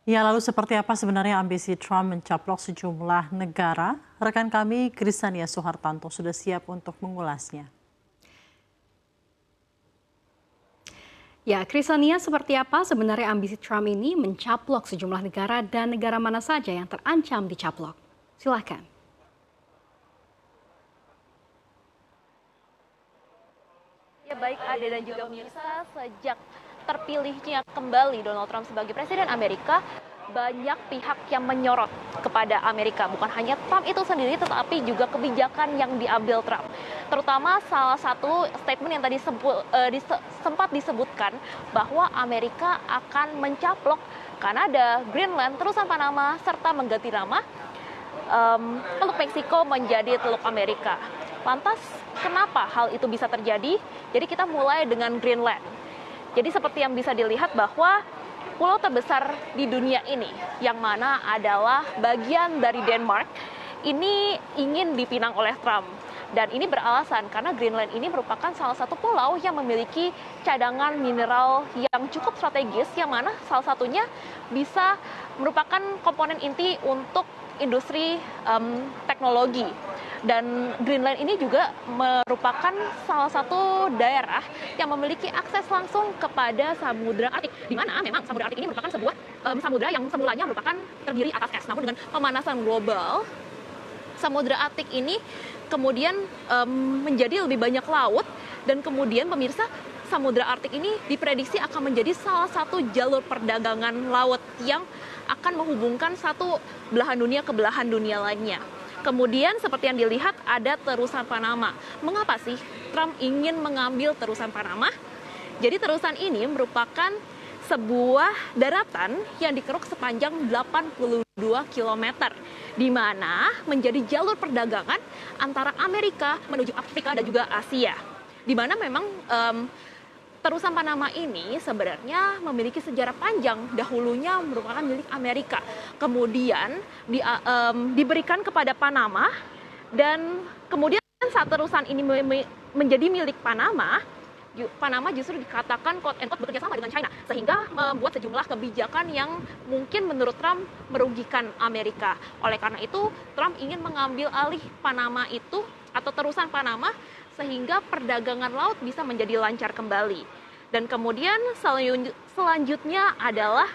Ya, lalu seperti apa sebenarnya ambisi Trump mencaplok sejumlah negara? Rekan kami Krisania Suhartanto sudah siap untuk mengulasnya. Ya, Krisania, seperti apa sebenarnya ambisi Trump ini mencaplok sejumlah negara dan negara mana saja yang terancam dicaplok? Silahkan. Ya baik Ade dan juga pemirsa, sejak terpilihnya kembali Donald Trump sebagai Presiden Amerika, banyak pihak yang menyorot kepada Amerika. Bukan hanya Trump itu sendiri, tetapi juga kebijakan yang diambil Trump. Terutama salah satu statement yang tadi sempat disebutkan bahwa Amerika akan mencaplok Kanada, Greenland, terusan Panama, serta mengganti nama Teluk Meksiko menjadi Teluk Amerika. Lantas, kenapa hal itu bisa terjadi? Jadi kita mulai dengan Greenland. Jadi seperti yang bisa dilihat bahwa pulau terbesar di dunia ini, yang mana adalah bagian dari Denmark, ini ingin dipinang oleh Trump. Dan ini beralasan karena Greenland ini merupakan salah satu pulau yang memiliki cadangan mineral yang cukup strategis, yang mana salah satunya bisa merupakan komponen inti untuk industri teknologi. Dan Greenland ini juga merupakan salah satu daerah yang memiliki akses langsung kepada Samudra Arktik, di mana memang Samudra Arktik ini merupakan sebuah samudra yang semulanya merupakan terdiri atas es. Namun dengan pemanasan global, Samudra Arktik ini kemudian menjadi lebih banyak laut, dan kemudian pemirsa, Samudra Arktik ini diprediksi akan menjadi salah satu jalur perdagangan laut yang akan menghubungkan satu belahan dunia ke belahan dunia lainnya. Kemudian seperti yang dilihat ada terusan Panama. Mengapa sih Trump ingin mengambil terusan Panama? Jadi terusan ini merupakan sebuah daratan yang dikeruk sepanjang 82 km, di mana menjadi jalur perdagangan antara Amerika menuju Afrika dan juga Asia. Di mana memang terusan Panama ini sebenarnya memiliki sejarah panjang, dahulunya merupakan milik Amerika. Kemudian diberikan kepada Panama, dan kemudian saat terusan ini menjadi milik Panama justru dikatakan quote and quote bekerja sama dengan China, sehingga membuat sejumlah kebijakan yang mungkin menurut Trump merugikan Amerika. Oleh karena itu, Trump ingin mengambil alih Panama itu atau terusan Panama, sehingga perdagangan laut bisa menjadi lancar kembali. Dan kemudian selanjutnya adalah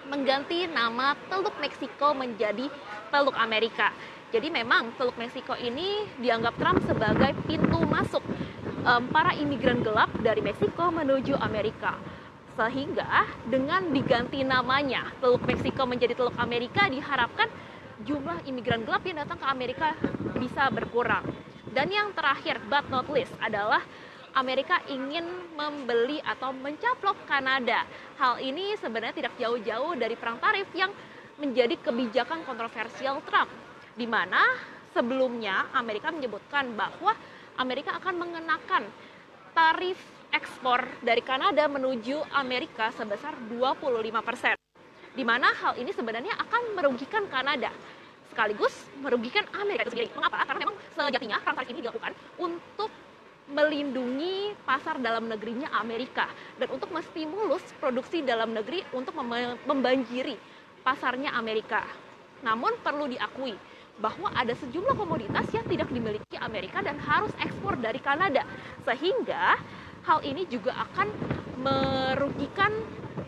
mengganti nama Teluk Meksiko menjadi Teluk Amerika. Jadi memang Teluk Meksiko ini dianggap Trump sebagai pintu masuk para imigran gelap dari Meksiko menuju Amerika. Sehingga dengan diganti namanya Teluk Meksiko menjadi Teluk Amerika, diharapkan jumlah imigran gelap yang datang ke Amerika bisa berkurang. Dan yang terakhir, but not least, adalah Amerika ingin membeli atau mencaplok Kanada. Hal ini sebenarnya tidak jauh-jauh dari perang tarif yang menjadi kebijakan kontroversial Trump, di mana sebelumnya Amerika menyebutkan bahwa Amerika akan mengenakan tarif ekspor dari Kanada menuju Amerika sebesar 25%. Di mana hal ini sebenarnya akan merugikan Kanada, sekaligus merugikan Amerika itu sendiri. Mengapa? Karena memang sejatinya perang tarif ini dilakukan untuk melindungi pasar dalam negerinya Amerika, dan untuk menstimulus produksi dalam negeri untuk membanjiri pasarnya Amerika. Namun perlu diakui bahwa ada sejumlah komoditas yang tidak dimiliki Amerika dan harus ekspor dari Kanada, sehingga hal ini juga akan merugikan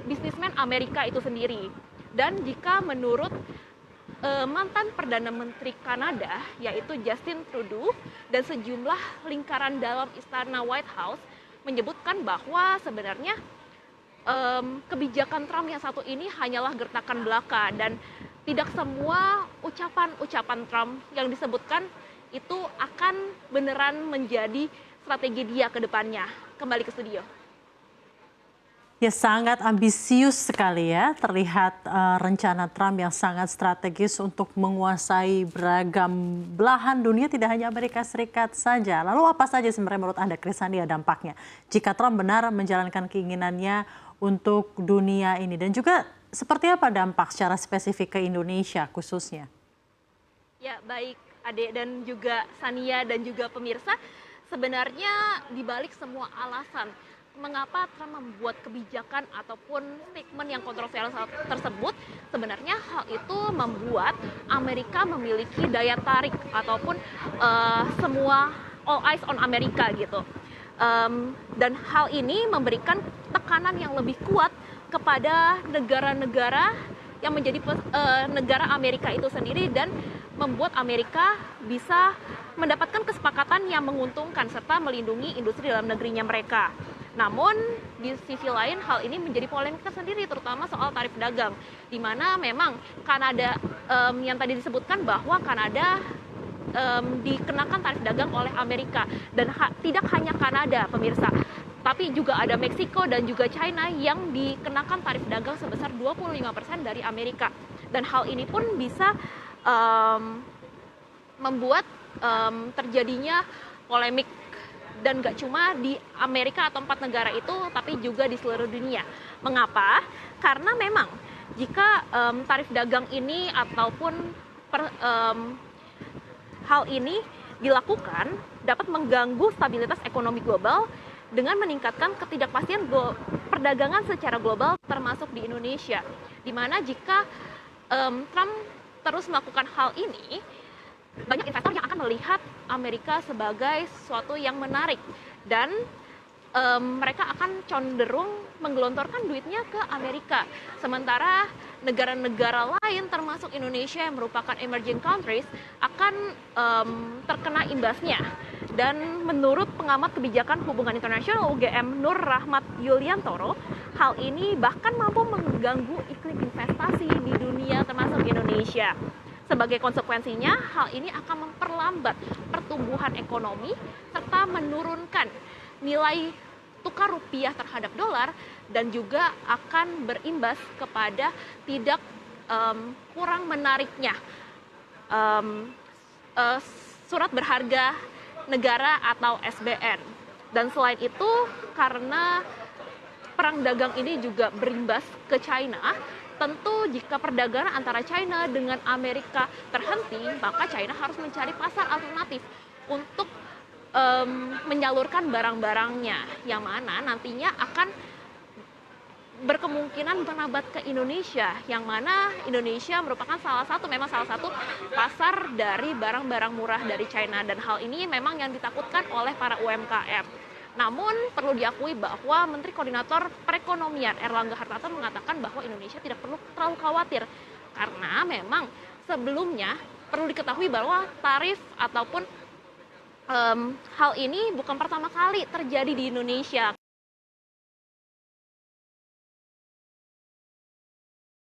bisnismen Amerika itu sendiri. Dan jika menurut mantan Perdana Menteri Kanada, yaitu Justin Trudeau, dan sejumlah lingkaran dalam istana White House menyebutkan bahwa sebenarnya kebijakan Trump yang satu ini hanyalah gertakan belaka, dan tidak semua ucapan-ucapan Trump yang disebutkan itu akan beneran menjadi strategi dia ke depannya. Kembali ke studio. Ya, sangat ambisius sekali ya, terlihat rencana Trump yang sangat strategis untuk menguasai beragam belahan dunia, tidak hanya Amerika Serikat saja. Lalu apa saja sebenarnya menurut Anda, Krisania, dampaknya jika Trump benar menjalankan keinginannya untuk dunia ini, dan juga seperti apa dampak secara spesifik ke Indonesia khususnya? Ya, baik Ade dan juga Sania dan juga pemirsa, sebenarnya dibalik semua alasan mengapa Trump membuat kebijakan ataupun statement yang kontroversial tersebut. Sebenarnya hal itu membuat Amerika memiliki daya tarik ataupun semua all eyes on Amerika gitu. Dan hal ini memberikan tekanan yang lebih kuat kepada negara-negara yang menjadi negara Amerika itu sendiri, dan membuat Amerika bisa mendapatkan kesepakatan yang menguntungkan serta melindungi industri dalam negerinya mereka. Namun di sisi lain hal ini menjadi polemik tersendiri, terutama soal tarif dagang, di mana memang Kanada yang tadi disebutkan bahwa Kanada dikenakan tarif dagang oleh Amerika, dan tidak hanya Kanada pemirsa, tapi juga ada Meksiko dan juga China yang dikenakan tarif dagang sebesar 25% dari Amerika. Dan hal ini pun bisa membuat terjadinya polemik, dan gak cuma di Amerika atau 4 negara itu, tapi juga di seluruh dunia. Mengapa? Karena memang jika tarif dagang ini ataupun hal ini dilakukan dapat mengganggu stabilitas ekonomi global dengan meningkatkan ketidakpastian perdagangan secara global, termasuk di Indonesia. Di mana jika Trump terus melakukan hal ini, banyak investor yang akan melihat Amerika sebagai sesuatu yang menarik, dan mereka akan cenderung menggelontorkan duitnya ke Amerika. Sementara negara-negara lain termasuk Indonesia yang merupakan emerging countries akan terkena imbasnya. Dan menurut pengamat kebijakan hubungan internasional UGM Nur Rahmat Yuliantoro, hal ini bahkan mampu mengganggu iklim investasi di dunia termasuk Indonesia. Sebagai konsekuensinya, hal ini akan memperlambat pertumbuhan ekonomi serta menurunkan nilai tukar rupiah terhadap dolar, dan juga akan berimbas kepada tidak kurang menariknya surat berharga negara atau SBN. Dan selain itu, karena perang dagang ini juga berimbas ke China, tentu jika perdagangan antara China dengan Amerika terhenti, maka China harus mencari pasar alternatif untuk menyalurkan barang-barangnya, yang mana nantinya akan berkemungkinan merambat ke Indonesia, yang mana Indonesia merupakan salah satu pasar dari barang-barang murah dari China, dan hal ini memang yang ditakutkan oleh para UMKM. Namun perlu diakui bahwa Menteri Koordinator Perekonomian Erlangga Hartarto mengatakan bahwa Indonesia tidak perlu terlalu khawatir, karena memang sebelumnya perlu diketahui bahwa tarif ataupun hal ini bukan pertama kali terjadi di Indonesia.